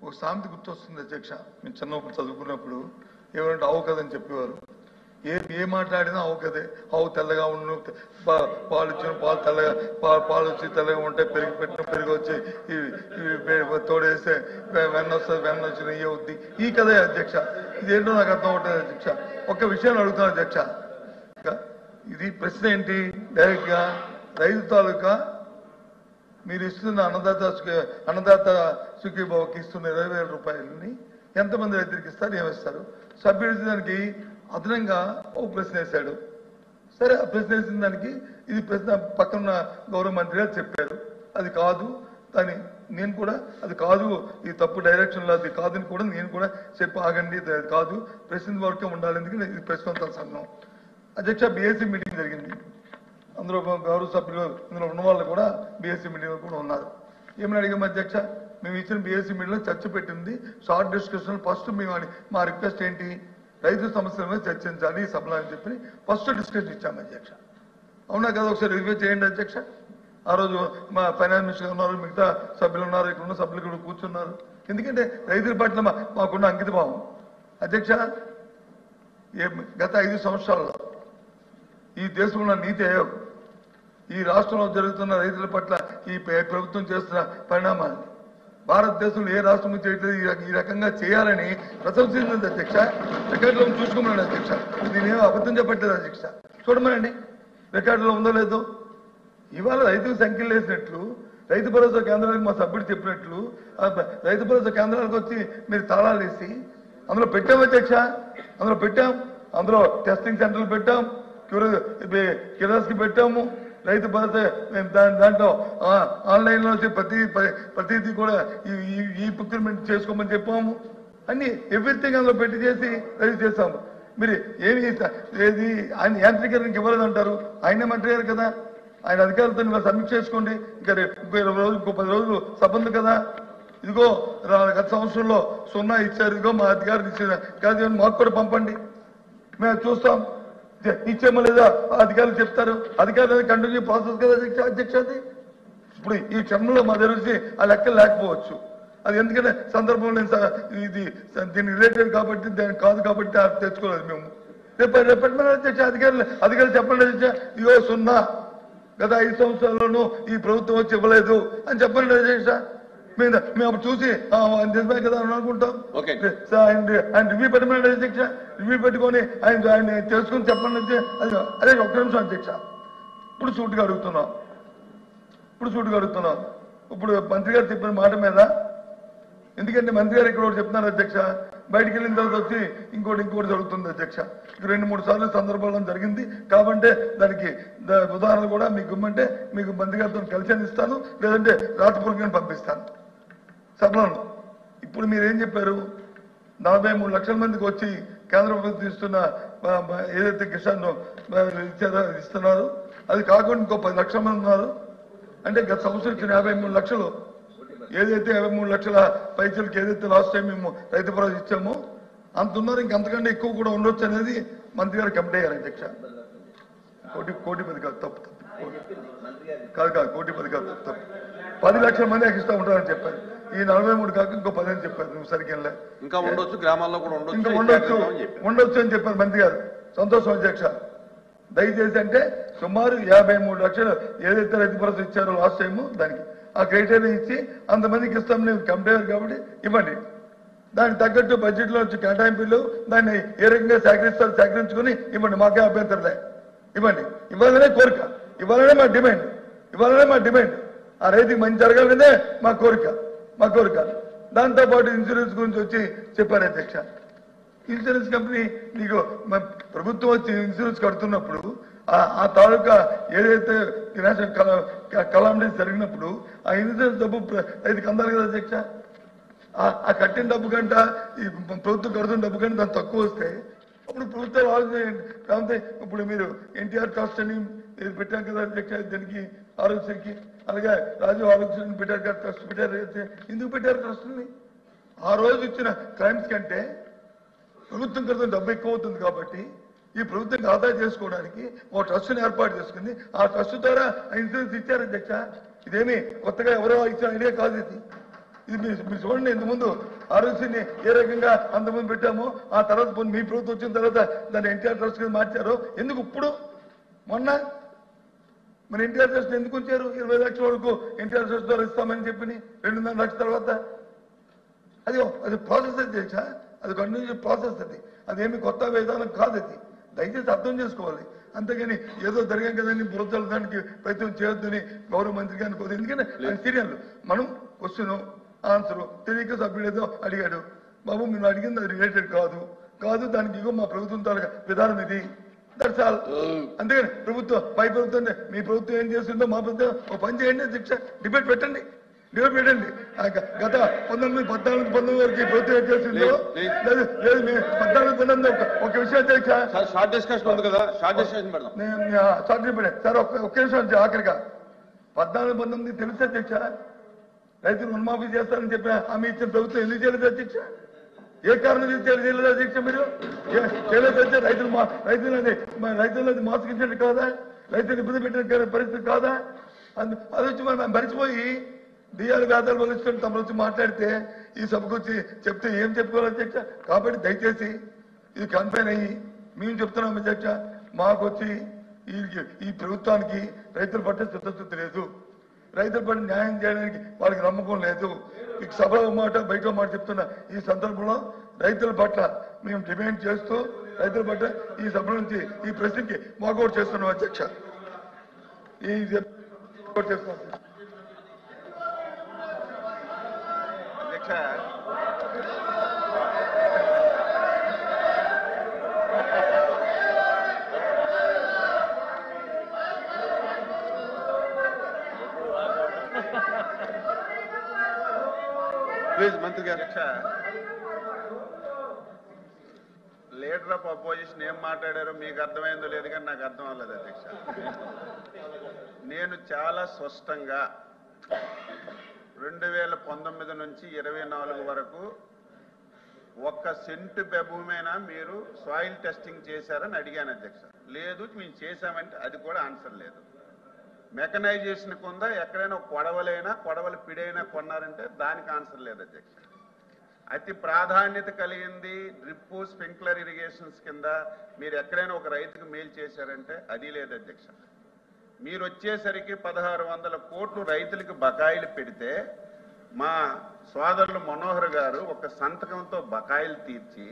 ఒక సామెత గుర్తొస్తుంది అధ్యక్ష. మేము చిన్నప్పుడు చదువుకున్నప్పుడు ఏమంటే ఆవు కదని చెప్పేవారు. ఏ మాట్లాడినా ఆవు కదే. ఆవు తెల్లగా ఉండు, పాలు ఇచ్చిన పాలు తెల్లగా, పాలు వచ్చి తెల్లగా ఉంటాయి, పెరుగు పెట్టిన పెరుగు వచ్చి తోడేస్తే వెన్న వస్తుంది, వెన్న వచ్చి నెయ్యి అవుద్ది. ఈ కదే అధ్యక్ష. ఇదేంటో నాకు అర్థం అవుతుంది అధ్యక్ష. ఒక్క విషయాన్ని అడుగుతాను అధ్యక్ష. ఇది ప్రశ్న ఏంటి? డైరెక్ట్ గా రైతు తాలూకా మీరు ఇస్తున్న అన్నదాత సుఖీభావకి ఇస్తున్న 20,000 రూపాయలని ఎంతమంది రైతులకు ఇస్తారు, ఏమిస్తారు? సభ్యుడు దానికి అదనంగా ఒక ప్రశ్న వేశాడు. సరే, ఆ ప్రశ్న వేసిన దానికి ఇది ప్రశ్న పక్కన గౌరవ మంత్రి గారు చెప్పారు అది కాదు అని. నేను కూడా అది కాదు, ఈ తప్పు డైరెక్షన్లో అది కాదని కూడా నేను కూడా చెప్పి ఆగండి, అది కాదు, ప్రశ్న వరకే ఉండాలి, ఎందుకంటే ఇది ప్రశ్నోత్తర సంఘం. అధ్యక్ష, బీఎస్సీ మీటింగ్ జరిగింది. అందులో గౌరవ సభ్యులు ఇందులో ఉన్న వాళ్ళు కూడా బీఎస్సీ మీటింగ్లో కూడా ఉన్నారు. ఏమని అడిగాం అధ్యక్ష? మేము ఇచ్చిన బీఎస్సీ మీటింగ్లో చర్చ పెట్టింది షార్ట్ డిస్కషన్. ఫస్ట్ మేము మా రిక్వెస్ట్ ఏంటి, రైతు సమస్యల మీద చర్చించాలి ఈ సభలో అని చెప్పి ఫస్ట్ డిస్కషన్ ఇచ్చాము అధ్యక్ష. అవునా కదా? ఒకసారి రివ్యూ చేయండి అధ్యక్ష. ఆ రోజు మా ఫైనాన్స్ మినిస్టర్ ఉన్నారు, మిగతా సభ్యులు ఉన్నారు, ఇక్కడ ఉన్న సభ్యులు కూడా కూర్చున్నారు. ఎందుకంటే రైతుల పట్ల మాకున్న అంకిత భావం అధ్యక్ష. గత 5 సంవత్సరాల్లో ఈ దేశంలో నీతి ఆయోగ్ ఈ రాష్ట్రంలో జరుగుతున్న రైతుల పట్ల ఈ ప్రభుత్వం చేస్తున్న పరిణామాలు భారతదేశంలో ఏ రాష్ట్రం చేయట్లేదు, ఈ రకంగా చేయాలని ప్రశంసించింది అధ్యక్ష. రికార్డులో చూసుకోమన్నాడు అధ్యక్ష. నేనేమో అబద్ధం చెప్పట్లేదు అధ్యక్ష, చూడమనండి రికార్డులో ఉందో లేదో. ఇవాళ రైతులకు సంఖ్యలు వేసినట్లు, రైతు భరోసా కేంద్రాలకు మా సభ్యుడు చెప్పినట్లు రైతు భరోసా కేంద్రాలకు వచ్చి మీరు తాళాలు వేసి అందులో పెట్టాం అధ్యక్ష. అందులో టెస్టింగ్ సెంటర్లు పెట్టాం, కిరాస్కి పెట్టాము, రైతు భరోసా దాంట్లో ఆన్లైన్లో ప్రతిదీ కూడా ఈ ప్రొక్యూర్మెంట్ చేసుకోమని చెప్పాము. అన్ని ఎవ్రీథింగ్ అందులో పెట్టి చేసి రెడీ చేస్తాము. మీరు ఏది ఆయన యాంత్రీకరణకి ఇవ్వలేదంటారు, ఆయనే మంత్రి గారు కదా, ఆయన అధికారులతో మీరు సమీక్ష చేసుకోండి. ఇంకా ఇంకో 20 రోజులు, ఇంకో 10 రోజులు సబంధు కదా. ఇదిగో గత సంవత్సరంలో 0 ఇచ్చారు, ఇదిగో మా అధికారులు ఇచ్చారు కాదు, మాకు కూడా పంపండి, మేము చూస్తాం. ఇచ్చేమో లేదా అధికారులు చెప్తారు. అధికారులు కంటిన్యూ ప్రాసెస్ కదా అధ్యక్ష. అది ఇప్పుడు ఈ క్షణంలో మా దగ్గర ఆ లెక్కలు లేకపోవచ్చు. అది ఎందుకంటే సందర్భంలో ఇది దీనికి రిలేటెడ్ కాబట్టి, దానికి కాదు కాబట్టి తెచ్చుకోలేదు మేము. రేపటి అధ్యక్ష అధికారులు చెప్పండి అధ్యక్ష, ఇగో 0 గత 5 సంవత్సరాల్లోనూ ఈ ప్రభుత్వం వచ్చి ఇవ్వలేదు అని చెప్పండి అధ్యక్ష. మేము చూసి నిజమే కదా అని అనుకుంటాం. ఆయన రివ్యూ పెట్టమని అధ్యక్ష, రివ్యూ పెట్టుకొని ఆయన తెలుసుకుని చెప్పండి అదే. ఒక్క నిమిషం అధ్యక్ష. ఇప్పుడు సూటిగా అడుగుతున్నాం. ఇప్పుడు మంత్రి గారు చెప్పిన మాట మీద, ఎందుకంటే మంత్రి గారు ఇక్కడ చెప్తున్నారు అధ్యక్ష, బయటికి వెళ్ళిన తర్వాత వచ్చి ఇంకోటి జరుగుతుంది అధ్యక్ష. 2-3 సార్లు సందర్భాల్లో జరిగింది కాబట్టి దానికి ఉదాహరణ కూడా మీకు ఇమ్మంటే మీకు మంత్రి గారితో కలిసి ఇస్తాను, లేదంటే రాతపూర్వకంగా పంపిస్తాను సభలను. ఇప్పుడు మీరేం చెప్పారు, 43 లక్షల మందికి వచ్చి కేంద్ర ప్రభుత్వం ఇస్తున్న ఏదైతే కిసాన్ ఇస్తున్నారు అది కాకుండా ఇంకో 10 లక్షల మంది ఉన్నారు. అంటే గత సంవత్సరం ఇచ్చిన 53 లక్షలు, ఏదైతే 53 లక్షల పైసలకి ఏదైతే లాస్ట్ టైం మేము రైతు భరోసా ఇచ్చామో అంత ఉన్నారు, ఇంకంతకంటే ఎక్కువ కూడా ఉండొచ్చు అనేది మంత్రి గారు కమిటీ అయ్యారు అధ్యక్ష. 1,10,000 కాదు, తప్పు కాదు, 1,10,000 కాదు, తప్పు. 10 లక్షల మంది ఎక్స్ట్రా ఉంటారని చెప్పారు. ఈ 43 కాక ఇంకో 10 అని చెప్పారు. నువ్వు సరిగ్గా ఇంకా ఉండొచ్చు, గ్రామాల్లో కూడా ఉండొచ్చు అని చెప్పారు మంత్రి గారు. సంతోషం అధ్యక్ష. దయచేసి అంటే సుమారు 53 లక్షలు ఏదైతే రైతు భరోసా ఇచ్చారో లాస్ట్ టైము, దానికి ఆ క్రైటీరియా ఇచ్చి అంతమందికి ఇస్తాం నేను కమిటీ కాబట్టి ఇవ్వండి. దానికి తగ్గట్టు బడ్జెట్లో వచ్చి కేటాయింపులు దాన్ని ఏ రకంగా సేకరించుకొని ఇవ్వండి, మాకే అభ్యంతరలే, ఇవ్వండి. ఇవ్వాలనే కోరిక, ఇవ్వాలనే మా డిమాండ్. ఆ రైతుకి మంచి జరగాలనే మా కోరిక. దాంతోపాటు ఇన్సూరెన్స్ గురించి వచ్చి చెప్పారు అధ్యక్ష. ఇన్సూరెన్స్ కంపెనీ నీకు ప్రభుత్వం వచ్చి ఇన్సూరెన్స్ కడుతున్నప్పుడు ఆ తాలూకా ఏదైతే నేషనల్ కలామిటీస్ జరిగినప్పుడు ఆ ఇన్సూరెన్స్ డబ్బు రైతుకి అందాలి కదా అధ్యక్ష. ఆ కట్టిన డబ్బు కంట ఈ ప్రభుత్వం కడుతున్న డబ్బు కంటే దాన్ని తక్కువ వస్తే అప్పుడు ప్రభుత్వాలు ఆలోచించండి. కాకపోతే ఇప్పుడు మీరు ఎన్టీఆర్ ట్రస్ట్ అని పెట్టాం కదా అధ్యక్ష, దానికి ఆరోగ్యశ్రీకి, అలాగే రాజీవ్ ఆరోగ్యశ్రీ పెట్టారు కదా, ట్రస్ట్ పెట్టారు. ఎందుకు పెట్టారు ట్రస్ట్ని? ఆ రోజు ఇచ్చిన క్లైమ్స్ కంటే ప్రభుత్వం కడుతున్న డబ్బు ఎక్కువ అవుతుంది కాబట్టి ఈ ప్రభుత్వానికి ఆదాయం చేసుకోవడానికి ఒక ట్రస్ట్ని ఏర్పాటు చేసుకుంది. ఆ ట్రస్ట్ ద్వారా ఇన్సూరెన్స్ ఇచ్చారు అధ్యక్ష. ఇదేమి కొత్తగా ఎవరో ఇచ్చిన ఐడియా కాదు. ఇది ఇది మీరు చూడండి, ఇంతకుముందు ఆర్ఎస్సీని ఏ రకంగా అంతకుముందు పెట్టామో ఆ తర్వాత మీ ప్రభుత్వం వచ్చిన తర్వాత దాన్ని ఎన్టీఆర్ ట్రస్ట్ కింద మార్చారు. ఎందుకు ఇప్పుడు మొన్న మరి ఎన్టీఆర్ ట్రస్ట్ ఎందుకు ఉంచారు? 20 లక్షల వరకు ఎన్టీఆర్ ట్రస్ట్ ద్వారా ఇస్తామని చెప్పి 2.5 లక్షల తర్వాత అది ప్రాసెస్ అధ్యక్ష, అది కంటిన్యూస్ ప్రాసెస్. అదేమి కొత్త విధానం కాదు. అది దయచేసి అర్థం చేసుకోవాలి. అంతేగాని ఏదో జరిగాం కదండి బురదలడానికి ప్రయత్నం చేయొద్దని గౌరవ మంత్రి గారిని కోరు. ఎందుకంటే ఆయన సీరియల్ మనం క్వశ్చన్ ఆన్సర్ తెలియక సభ్యుడు ఏదో అడిగాడు, బాబు మీరు అడిగింది అది రిలేటెడ్ కాదు దానికి ఇగో మా ప్రభుత్వం తాలూకా విధానం ఇది, దట్స్ ఆల్. అంతేగాని ప్రభుత్వం పై ప్రభుత్వం మీ ప్రభుత్వం ఏం చేస్తుందో మా ప్రభుత్వం ఒక పని చేయండి అధ్యక్ష, డిబేట్ పెట్టండి. గత 1914 వరకు ఈ ప్రభుత్వం ఏం చేస్తుందో లేదు 14-19 ఒక విషయం అధ్యక్ష, షార్ట్ డిస్కషన్ ఉంది కదా, షార్ట్ డిస్కషన్ పెడదాం. సార్ ఒక్క నిమిషం ఆఖరిగా 14-19 తెలుసు అధ్యక్ష. రైతులు రుణమాఫీ చేస్తారని చెప్పిన హామీ ఇచ్చిన ప్రభుత్వం ఎందుకు చేయలేదు అధ్యక్ష? ఏ కారణం చేయలేదు అధ్యక్ష? మీరు చేయలేదు అధ్యక్ష. రైతులని మోసగించండి కాదా? రైతులు ఇబ్బంది పెట్టిన పరిస్థితి కాదా? అది వచ్చి మనం మరిచిపోయి డిఆర్ వ్యాధాలు వలిస్తుంటే తమరు వచ్చి మాట్లాడితే ఈ సభకు వచ్చి చెప్తే ఏం చెప్పుకోవాలి అధ్యక్ష? కాబట్టి దయచేసి ఇది కన్ఫైన్ అయ్యి మేము చెప్తున్నాం అధ్యక్ష, మాకు వచ్చి ఈ ప్రభుత్వానికి రైతుల పట్ల చిత్తశుద్ధి లేదు, రైతుల పట్ల న్యాయం చేయడానికి వాళ్ళకి నమ్మకం లేదు. ఈ సభలో మాట బయట మాట చెప్తున్న ఈ సందర్భంలో రైతుల పట్ల మేము డిమాండ్ చేస్తూ రైతుల పట్ల ఈ సభ నుంచి ఈ ప్రశ్నకి వాకౌట్ చేస్తున్నాం అధ్యక్ష. చేస్తున్నాం అధ్యక్ష. ప్లీజ్ మంత్రి గారు. అధ్యక్ష, లీడర్ ఆఫ్ అపోజిషన్ ఏం మాట్లాడారో మీకు అర్థమైందో లేదు కానీ నాకు అర్థం అవ్వలేదు అధ్యక్ష. నేను చాలా స్పష్టంగా 2019 నుంచి 24 వరకు 1 సెంటు భూమైనా మీరు సాయిల్ టెస్టింగ్ చేశారని అడిగాను అధ్యక్ష. లేదు మేము చేశామంటే అది కూడా ఆన్సర్ లేదు. మెకనైజేషన్ కొందా ఎక్కడైనా కొడవల పిడైనా కొన్నారంటే దానికి ఆన్సర్ లేదు అధ్యక్ష. అతి ప్రాధాన్యత కలిగింది డ్రిప్ స్ప్రింక్లర్ ఇరిగేషన్స్ కింద మీరు ఎక్కడైనా ఒక రైతుకు మేలు చేశారంటే అది లేదు అధ్యక్ష. మీరు వచ్చేసరికి 1600 కోట్లు రైతులకు బకాయిలు పెడితే మా సోదరులు మనోహర్ గారు ఒక సంతకంతో బకాయిలు తీర్చి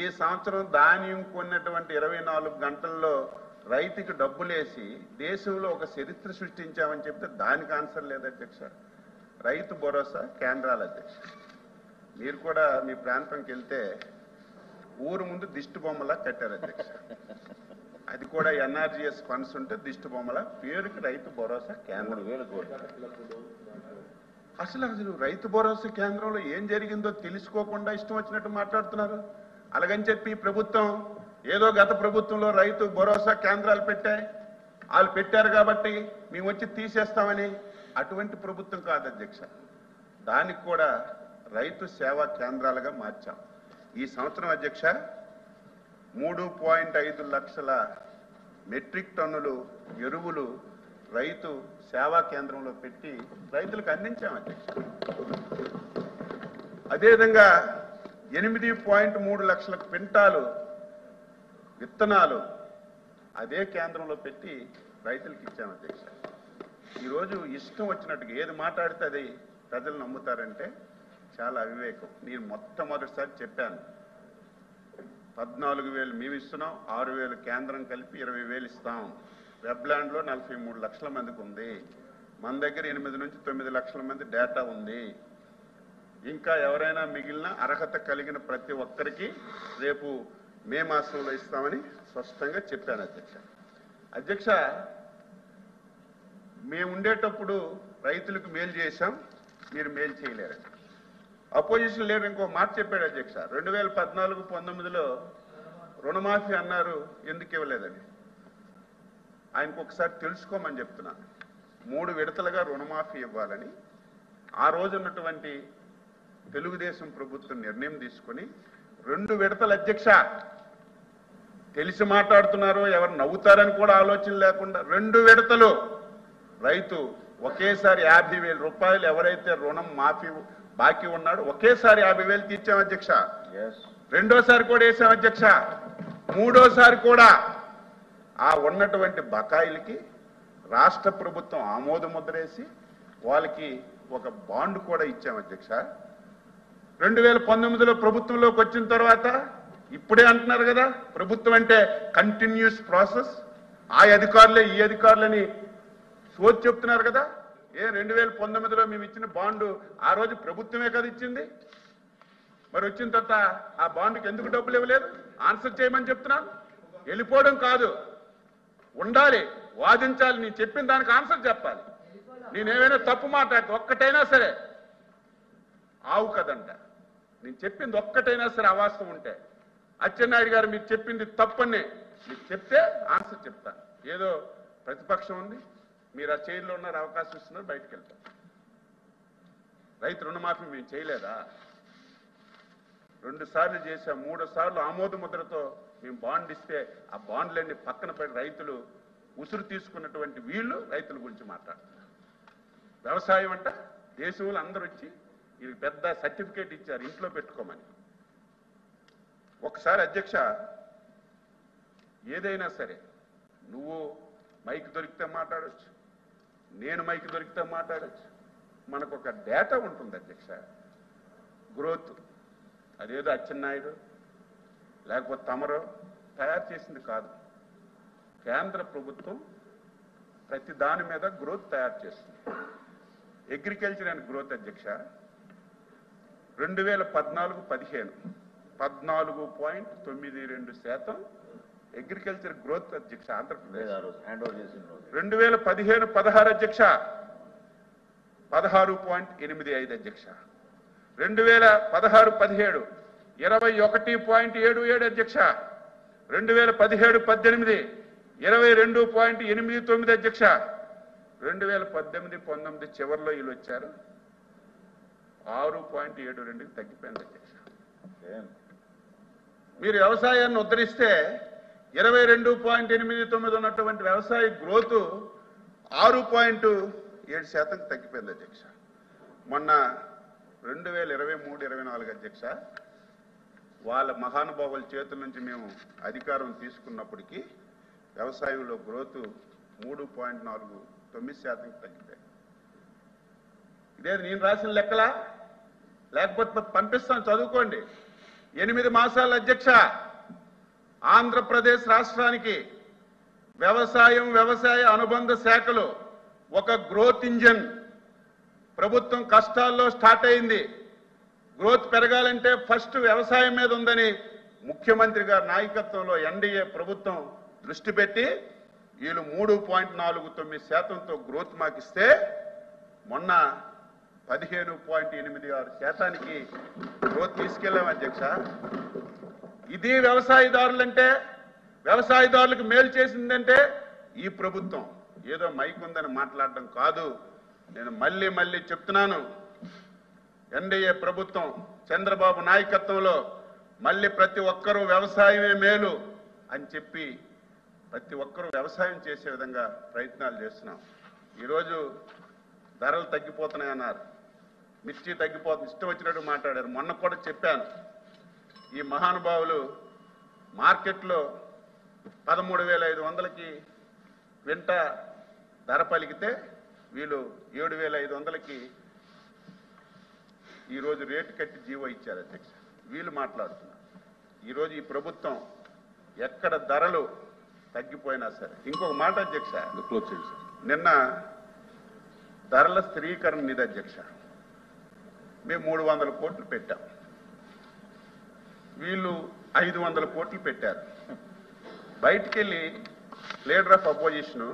ఈ సంవత్సరం ధాన్యం కొన్నటువంటి 24 గంటల్లో రైతుకి డబ్బులేసి దేశంలో ఒక చరిత్ర సృష్టించామని చెప్తే దానికి ఆన్సర్ లేదు అధ్యక్ష. రైతు భరోసా కేంద్రాలు అధ్యక్ష, మీరు కూడా మీ ప్రాంతంకి వెళ్తే ఊరు ముందు దిష్టి బొమ్మలా కట్టారు అధ్యక్ష. అది కూడా ఎన్ఆర్జీఎస్ ఫండ్స్ ఉంటే దిష్టి బొమ్మల పేరుకి రైతు భరోసా కేంద్రం. అసలు రైతు భరోసా కేంద్రంలో ఏం జరిగిందో తెలుసుకోకుండా ఇష్టం వచ్చినట్టు మాట్లాడుతున్నారు. అలాగని చెప్పి ప్రభుత్వం ఏదో గత ప్రభుత్వంలో రైతు భరోసా కేంద్రాలు వాళ్ళు పెట్టారు కాబట్టి మేము వచ్చి తీసేస్తామని అటువంటి ప్రభుత్వం కాదు అధ్యక్ష. దానికి కూడా రైతు సేవా కేంద్రాలుగా మార్చాం. ఈ సంవత్సరం అధ్యక్ష 3.5 లక్షల మెట్రిక్ టన్నులు ఎరువులు రైతు సేవా కేంద్రంలో పెట్టి రైతులకు అందించాం అధ్యక్ష. అదేవిధంగా 8.3 లక్షల క్వింటాలు విత్తనాలు అదే కేంద్రంలో పెట్టి రైతులకు ఇచ్చాం అధ్యక్ష. ఈరోజు ఇష్టం వచ్చినట్టుగా ఏది మాట్లాడితే అది ప్రజలు నమ్ముతారంటే చాలా అవివేకం. నేను మొట్టమొదటిసారి చెప్పాను 14,000 మేము ఇస్తున్నాం, 6,000 కేంద్రం కలిపి 20,000 ఇస్తాం. వెబ్లాండ్లో 43 లక్షల మందికి ఉంది, మన దగ్గర 8 నుంచి 9 లక్షల మంది డేటా ఉంది. ఇంకా ఎవరైనా మిగిలిన అర్హత కలిగిన ప్రతి ఒక్కరికి రేపు మే మాసంలో ఇస్తామని స్పష్టంగా చెప్పాను అధ్యక్ష. మేము ఉండేటప్పుడు రైతులకు మేలు చేశాం, మీరు మేలు చేయలేరు. అపోజిషన్ లీడర్ ఇంకో మాట చెప్పాడు అధ్యక్ష. 2014-19లో రుణమాఫీ అన్నారు, ఎందుకు ఇవ్వలేదని ఆయనకు ఒకసారి తెలుసుకోమని చెప్తున్నాను. 3 విడతలుగా రుణమాఫీ ఇవ్వాలని ఆ రోజు ఉన్నటువంటి తెలుగుదేశం ప్రభుత్వం నిర్ణయం తీసుకుని 2 విడతలు అధ్యక్ష. తెలిసి మాట్లాడుతున్నారో ఎవరు నవ్వుతారని కూడా ఆలోచన లేకుండా 2 విడతలు రైతు ఒకేసారి 50,000 రూపాయలు ఎవరైతే రుణం మాఫీ బాకీ ఉన్నాడు. ఒకేసారి 50,000 తీర్చాం అధ్యక్ష. Yes. రెండోసారి కూడా వేసాం అధ్యక్ష. మూడోసారి కూడా ఆ ఉన్నటువంటి బకాయిలకి రాష్ట్ర ప్రభుత్వం ఆమోద ముద్రేసి వాళ్ళకి ఒక బాండ్ కూడా ఇచ్చాం అధ్యక్ష. 2019లో ప్రభుత్వంలోకి వచ్చిన తర్వాత ఇప్పుడే అంటున్నారు కదా, ప్రభుత్వం అంటే కంటిన్యూస్ ప్రాసెస్, ఆ అధికారులే ఈ అధికారులని సోది చెప్తున్నారు కదా. 2019లో మేము ఇచ్చిన బాండు ఆ రోజు ప్రభుత్వమే కదా ఇచ్చింది. మరి వచ్చిన తర్వాత ఆ బాండుకి ఎందుకు డబ్బులు ఇవ్వలేదు? ఆన్సర్ చేయమని చెప్తున్నాను. వెళ్ళిపోవడం కాదు, ఉండాలి, వాదించాలి. నేను చెప్పిన దానికి ఆన్సర్ చెప్పాలి. నేనేమైనా తప్పు మాట్లాడితే ఒక్కటైనా సరే ఆవు కదంట, నేను చెప్పింది ఒక్కటైనా సరే అవాస్తవం ఉంటే, అచ్చెన్నాయుడు గారు మీరు చెప్పింది తప్పని మీకు చెప్తే ఆన్సర్ చెప్తాను. ఏదో ప్రతిపక్షం ఉంది, మీరు ఆ చైర్లో ఉన్నారు, అవకాశం ఇస్తున్నారు, బయటకు వెళ్తారు. రైతు రుణమాఫీ మేము చేయలేదా? 2 సార్లు చేశాం, 3వ సార్లు ఆమోద ముద్రతో మేము బాండ్ ఇస్తే ఆ బాండ్లన్నీ పక్కన పడి రైతులు ఉసురు తీసుకున్నటువంటి వీళ్ళు రైతుల గురించి మాట్లాడుతున్నారు. వ్యవసాయం అంట దేశంలో అందరూ వచ్చి ఇది పెద్ద సర్టిఫికేట్ ఇచ్చారు ఇంట్లో పెట్టుకోమని. ఒకసారి అధ్యక్ష, ఏదైనా సరే నువ్వు మైక్ దొరికితే మాట్లాడవచ్చు, నేను మైక్ దొరికితే మాట్లాడవచ్చు. మనకు ఒక డేటా ఉంటుంది అధ్యక్ష. గ్రోత్ అదేదో అచ్చెన్నాయుడు లేకపోతే తమరో తయారు చేసింది కాదు. కేంద్ర ప్రభుత్వం ప్రతి దాని మీద గ్రోత్ తయారు చేస్తుంది. అగ్రికల్చర్ అండ్ గ్రోత్ అధ్యక్ష 2014-15 14.92% అగ్రికల్చర్ గ్రోత్ అధ్యక్ష ఆంధ్రప్రదేశ్. 2015-16 అధ్యక్ష 16.85 అధ్యక్ష. 2016-17 21.77 అధ్యక్ష. 2017-18 22.89 అధ్యక్ష. 2018-19 చివరిలో వీళ్ళు వచ్చారు 6.72 తగ్గిపోయింది అధ్యక్ష. మీరు వ్యవసాయాన్ని ఉద్ధరిస్తే 22.89 ఉన్నటువంటి వ్యవసాయ గ్రోత్ 6.7% తగ్గిపోయింది అధ్యక్ష. మొన్న 2023-24 అధ్యక్ష వాళ్ళ మహానుభావుల చేతుల నుంచి మేము అధికారం తీసుకున్నప్పటికీ వ్యవసాయంలో గ్రోత్ 3.49% తగ్గిపోయింది. ఇదే నేను రాసిన లెక్కలా? లేకపోతే పంపిస్తాను, చదువుకోండి. 8 మాసాల అధ్యక్ష ఆంధ్రప్రదేశ్ రాష్ట్రానికి వ్యవసాయ అనుబంధ శాఖలు ఒక గ్రోత్ ఇంజన్. ప్రభుత్వం కష్టాల్లో స్టార్ట్ అయింది. గ్రోత్ పెరగాలంటే ఫస్ట్ వ్యవసాయం మీద ఉందని ముఖ్యమంత్రి గారి నాయకత్వంలో ఎన్డీఏ ప్రభుత్వం దృష్టి పెట్టి వీళ్ళు 3.49%తో గ్రోత్ మాకిస్తే మొన్న 15.86%కి గ్రోత్ తీసుకెళ్లాం అధ్యక్ష. ఇది వ్యవసాయదారులంటే, వ్యవసాయదారులకు మేలు చేసిందంటే ఈ ప్రభుత్వం. ఏదో మైక్ ఉందని మాట్లాడడం కాదు. నేను మళ్ళీ చెప్తున్నాను, ఎన్డీఏ ప్రభుత్వం చంద్రబాబు నాయకత్వంలో మళ్ళీ ప్రతి ఒక్కరూ వ్యవసాయమే మేలు అని చెప్పి ప్రతి ఒక్కరూ వ్యవసాయం చేసే విధంగా ప్రయత్నాలు చేస్తున్నాం. ఈరోజు ధరలు తగ్గిపోతున్నాయన్నారు, మిర్చి తగ్గిపోతుంది, ఇష్టం వచ్చినట్టు మాట్లాడారు. మొన్న కూడా చెప్పాను, ఈ మహానుభావులు మార్కెట్లో 13,500కి క్వింట ధర పలికితే వీళ్ళు 7,500కి ఈరోజు రేటు కట్టి జీవో ఇచ్చారు అధ్యక్ష. వీళ్ళు మాట్లాడుతున్నారు. ఈరోజు ఈ ప్రభుత్వం ఎక్కడ ధరలు తగ్గిపోయినా సరే. ఇంకొక మాట అధ్యక్ష, నిన్న ధరల స్థిరీకరణ నిధి అధ్యక్ష మేము 300 కోట్లు పెట్టాం, వీళ్ళు 500 కోట్లు పెట్టారు. బయటికెళ్ళి లీడర్ ఆఫ్ అపోజిషన్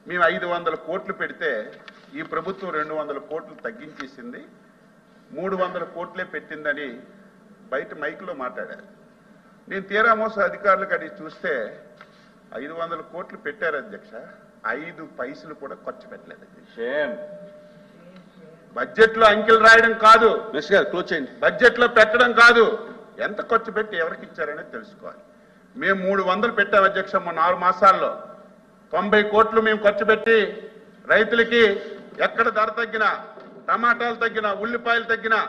మేము 500 కోట్లు పెడితే ఈ ప్రభుత్వం 200 కోట్లు తగ్గించేసింది, 300 కోట్లే పెట్టిందని బయట మైక్లో మాట్లాడారు. నేను తీరా మోస అధికారులకు అడిగి చూస్తే 500 కోట్లు పెట్టారు అధ్యక్ష, 5 పైసలు కూడా ఖర్చు పెట్టలేదు. బడ్జెట్ లో అంకెలు రాయడం కాదు, బడ్జెట్ లో పెట్టడం కాదు, ఎంత ఖర్చు పెట్టి ఎవరికి ఇచ్చారనేది తెలుసుకోవాలి. మేము 300 పెట్టాం అధ్యక్ష. మొన్న 6 మాసాల్లో 90 కోట్లు మేము ఖర్చు పెట్టి రైతులకి ఎక్కడ ధర తగ్గినా టమాటాలు తగ్గినా, ఉల్లిపాయలు తగ్గినా,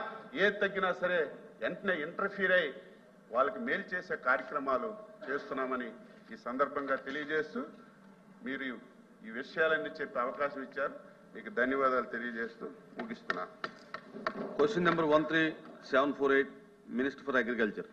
ఏది తగ్గినా సరే వెంటనే ఇంటర్ఫీర్ అయి వాళ్ళకి మేలు చేసే కార్యక్రమాలు చేస్తున్నామని ఈ సందర్భంగా తెలియజేస్తూ మీరు ఈ విషయాలన్నీ చెప్పే అవకాశం ఇచ్చారు. మీకు ధన్యవాదాలు తెలియజేస్తూ ముగిస్తున్నా. Question number 13748, Minister for Agriculture.